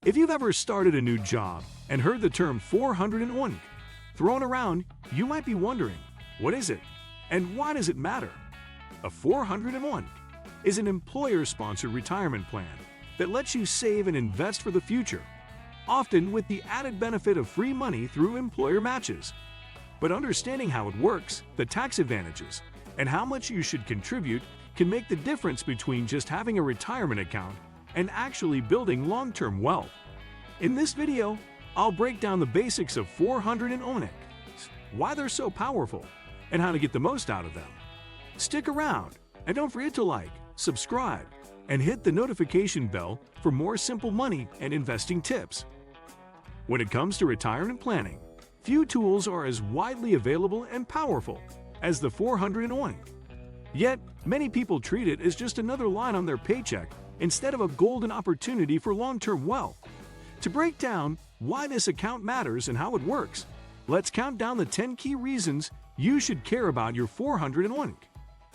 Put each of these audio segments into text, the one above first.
If you've ever started a new job and heard the term 401 thrown around, you might be wondering, what is it and why does it matter? A 401 is an employer-sponsored retirement plan that lets you save and invest for the future, often with the added benefit of free money through employer matches. But understanding how it works, the tax advantages, and how much you should contribute can make the difference between just having a retirement account and actually building long-term wealth. In this video, I'll break down the basics of 401ks, why they're so powerful, and how to get the most out of them. Stick around, and don't forget to like, subscribe, and hit the notification bell for more simple money and investing tips. When it comes to retirement planning, few tools are as widely available and powerful as the 401. Yet, many people treat it as just another line on their paycheck instead of a golden opportunity for long-term wealth. To break down why this account matters and how it works, let's count down the 10 key reasons you should care about your 401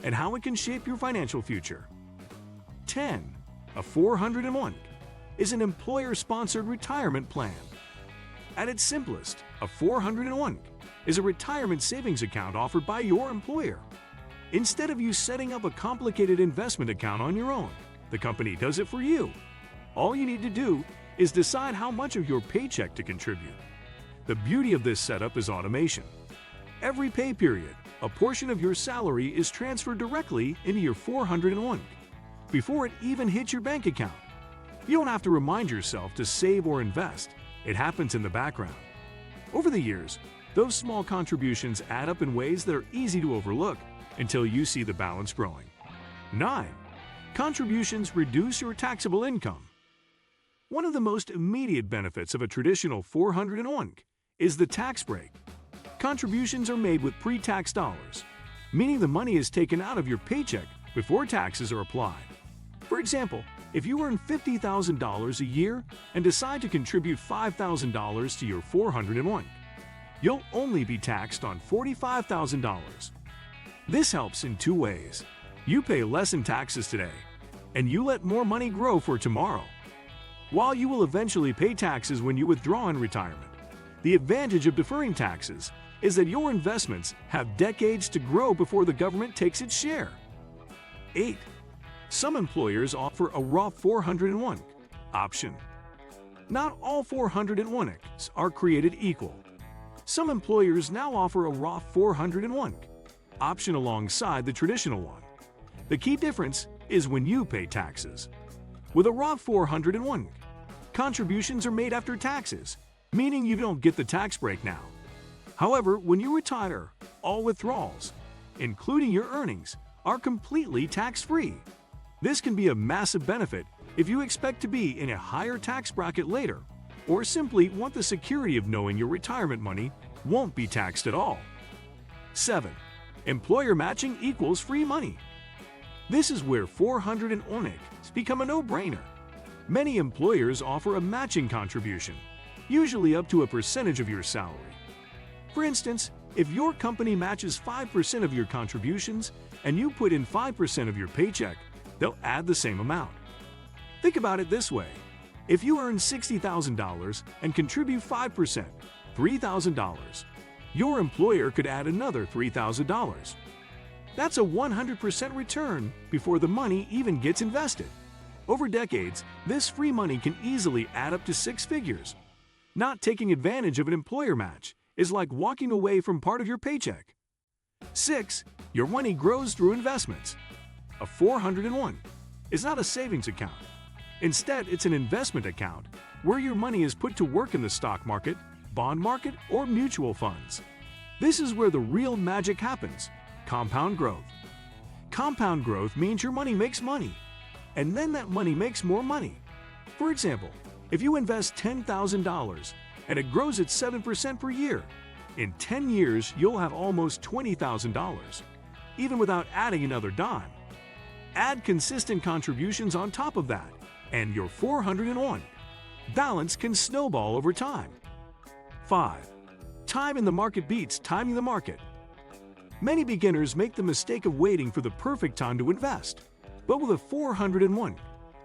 and how it can shape your financial future. 10. A 401 is an employer-sponsored retirement plan. At its simplest, a 401 is a retirement savings account offered by your employer. Instead of you setting up a complicated investment account on your own, the company does it for you. All you need to do is decide how much of your paycheck to contribute. The beauty of this setup is automation. Every pay period, a portion of your salary is transferred directly into your 401 before it even hits your bank account. You don't have to remind yourself to save or invest. It happens in the background. Over the years, those small contributions add up in ways that are easy to overlook until you see the balance growing. 9. Contributions reduce your taxable income. One of the most immediate benefits of a traditional 401 is the tax break. Contributions are made with pre-tax dollars, meaning the money is taken out of your paycheck before taxes are applied. For example, if you earn $50,000 a year and decide to contribute $5,000 to your 401, you'll only be taxed on $45,000. This helps in two ways. You pay less in taxes today, and you let more money grow for tomorrow. While you will eventually pay taxes when you withdraw in retirement, the advantage of deferring taxes is that your investments have decades to grow before the government takes its share. 8. Some employers offer a Roth 401 option. Not all 401ks are created equal. Some employers now offer a Roth 401 option alongside the traditional one. The key difference is when you pay taxes. With a Roth 401, contributions are made after taxes, meaning you don't get the tax break now. However, when you retire, all withdrawals, including your earnings, are completely tax-free. This can be a massive benefit if you expect to be in a higher tax bracket later, or simply want the security of knowing your retirement money won't be taxed at all. 7. Employer matching equals free money. This is where 401ks become a no-brainer. Many employers offer a matching contribution, usually up to a percentage of your salary. For instance, if your company matches 5% of your contributions and you put in 5% of your paycheck, they'll add the same amount. Think about it this way. If you earn $60,000 and contribute 5%, $3,000, your employer could add another $3,000. That's a 100% return before the money even gets invested. Over decades, this free money can easily add up to 6 figures. Not taking advantage of an employer match is like walking away from part of your paycheck. 6. Your money grows through investments. A 401 is not a savings account. Instead, it's an investment account where your money is put to work in the stock market, bond market, or mutual funds. This is where the real magic happens. Compound growth. Compound growth means your money makes money, and then that money makes more money. For example, if you invest $10,000 and it grows at 7% per year, in 10 years you'll have almost $20,000, even without adding another dime. Add consistent contributions on top of that, and your 401 balance can snowball over time. 5. Time in the market beats timing the market. Many beginners make the mistake of waiting for the perfect time to invest. But with a 401,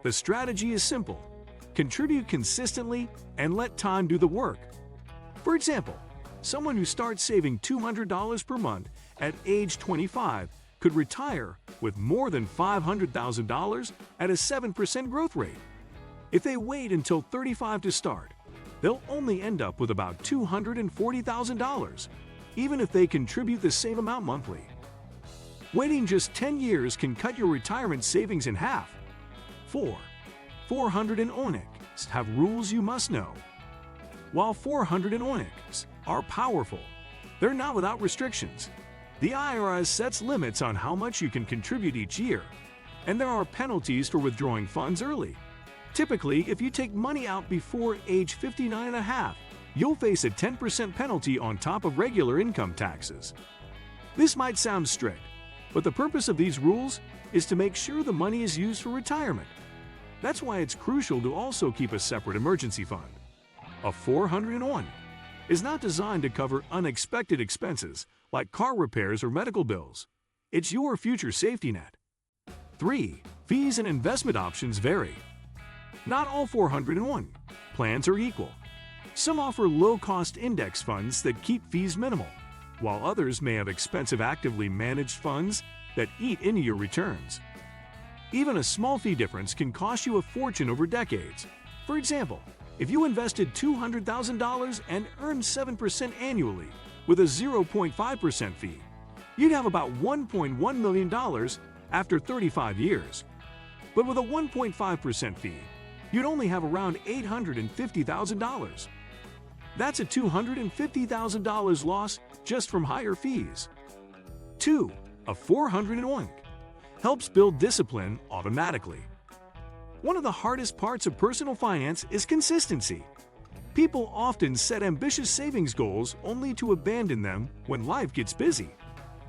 the strategy is simple. contribute consistently, and let time do the work. For example, someone who starts saving $200 per month at age 25 could retire with more than $500,000 at a 7% growth rate. If they wait until 35 to start, they'll only end up with about $240,000, even if they contribute the same amount monthly. Waiting just 10 years can cut your retirement savings in half. 4. 400 and ONICs have rules you must know. While 400 and ONICs are powerful, they're not without restrictions. The IRS sets limits on how much you can contribute each year, and there are penalties for withdrawing funds early. Typically, if you take money out before age 59 and a half, you'll face a 10% penalty on top of regular income taxes. This might sound strict, but the purpose of these rules is to make sure the money is used for retirement. That's why it's crucial to also keep a separate emergency fund. A 401 is not designed to cover unexpected expenses like car repairs or medical bills. It's your future safety net. 3. Fees and investment options vary. Not all 401 plans are equal. Some offer low-cost index funds that keep fees minimal, while others may have expensive actively managed funds that eat into your returns. Even a small fee difference can cost you a fortune over decades. For example, if you invested $200,000 and earned 7% annually with a 0.5% fee, you'd have about $1.1 million after 35 years. But with a 1.5% fee, you'd only have around $850,000. That's a $250,000 loss just from higher fees. 2. A 401 helps build discipline automatically. One of the hardest parts of personal finance is consistency. People often set ambitious savings goals only to abandon them when life gets busy.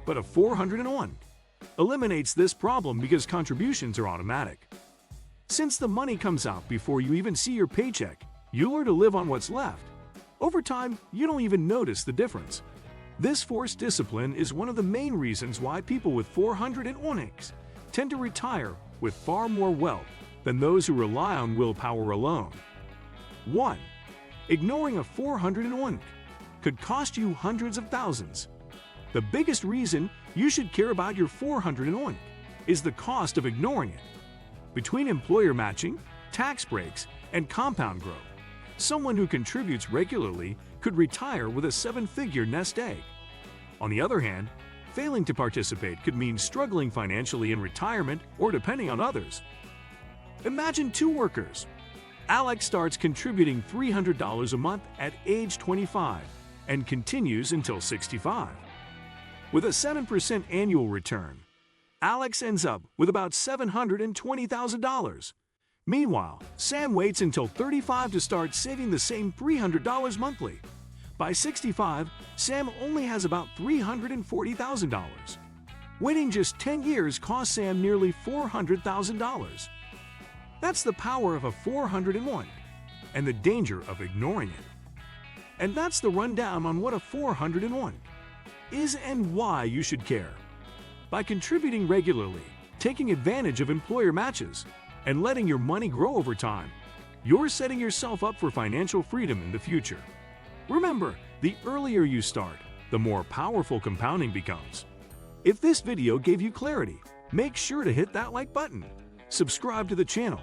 But a 401 eliminates this problem because contributions are automatic. Since the money comes out before you even see your paycheck, you learn to live on what's left. Over time, you don't even notice the difference. This forced discipline is one of the main reasons why people with 400 and ONICs tend to retire with far more wealth than those who rely on willpower alone. 1. Ignoring a 400 and ONIC could cost you hundreds of thousands. The biggest reason you should care about your 400 and ONIC is the cost of ignoring it. Between employer matching, tax breaks, and compound growth, someone who contributes regularly could retire with a 7-figure nest egg. On the other hand, failing to participate could mean struggling financially in retirement or depending on others. Imagine two workers. Alex starts contributing $300 a month at age 25 and continues until 65. With a 7% annual return, Alex ends up with about $720,000. Meanwhile, Sam waits until 35 to start saving the same $300 monthly. By 65, Sam only has about $340,000. Waiting just 10 years cost Sam nearly $400,000. That's the power of a 401 and the danger of ignoring it. And that's the rundown on what a 401 is and why you should care. By contributing regularly, taking advantage of employer matches, and letting your money grow over time, you're setting yourself up for financial freedom in the future. Remember, the earlier you start, the more powerful compounding becomes. If this video gave you clarity, make sure to hit that like button, subscribe to the channel,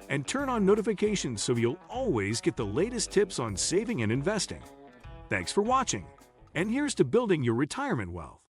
and turn on notifications so you'll always get the latest tips on saving and investing. Thanks for watching, and here's to building your retirement wealth.